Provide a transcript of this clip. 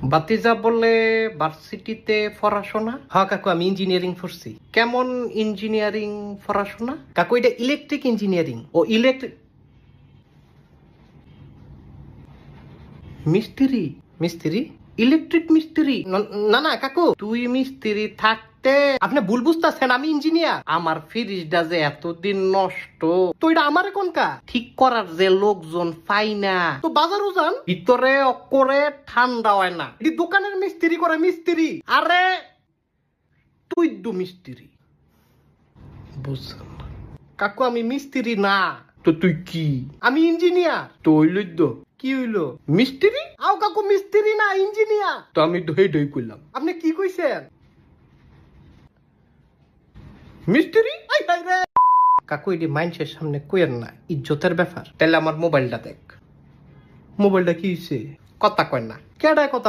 বাতিজা বলে ভার্সিটিতে পড়াশোনা? হ্যাঁ কাকু, আমি ইঞ্জিনিয়ারিং পড়ছি। কেমন ইঞ্জিনিয়ারিং পড়াশোনা? কাকু এটা ইলেকট্রিক ইঞ্জিনিয়ারিং। ও ইলেকট্রিক মিস্ত্রি? মিস্ত্রি? ইলেকট্রিক মিস্ত্রি? না না কাকু, তুই মিস্ত্রি থাকতে আপনি ভুল বুঝতেছেন, আমি ইঞ্জিনিয়ার। আমার ফ্রিজটা যে এতদিন নষ্ট, তো এটা আমার কোনকা ঠিক করার যে লোকজন পাই না, তো বাজারও যান, ভিতরে অকরে ঠান্ডা হয় না। এটি দোকানের মিস্ত্রি করে মিস্ত্রি। আরে তুই দু মিস্ত্রি বুঝছেন না কাকু, আমি মিস্ত্রি না। তো তুই কি? আমি ইঞ্জিনিয়ার। তো হইল কি হইলো? মিস্ত্রি? আও কাকু, মিস্ত্রি না ইঞ্জিনিয়ার। তো আমি দই কইলাম, আপনি কি কইছেন? মিস্ত্রি? আই হাই রে কাকু, এটি মানুষের সামনে কইেন না, ইজ্জতের ব্যাপার। তাহলে আমার মোবাইলটা দেখ। মোবাইলটা কি হইছে? কথা কয় না, কেডায় কথা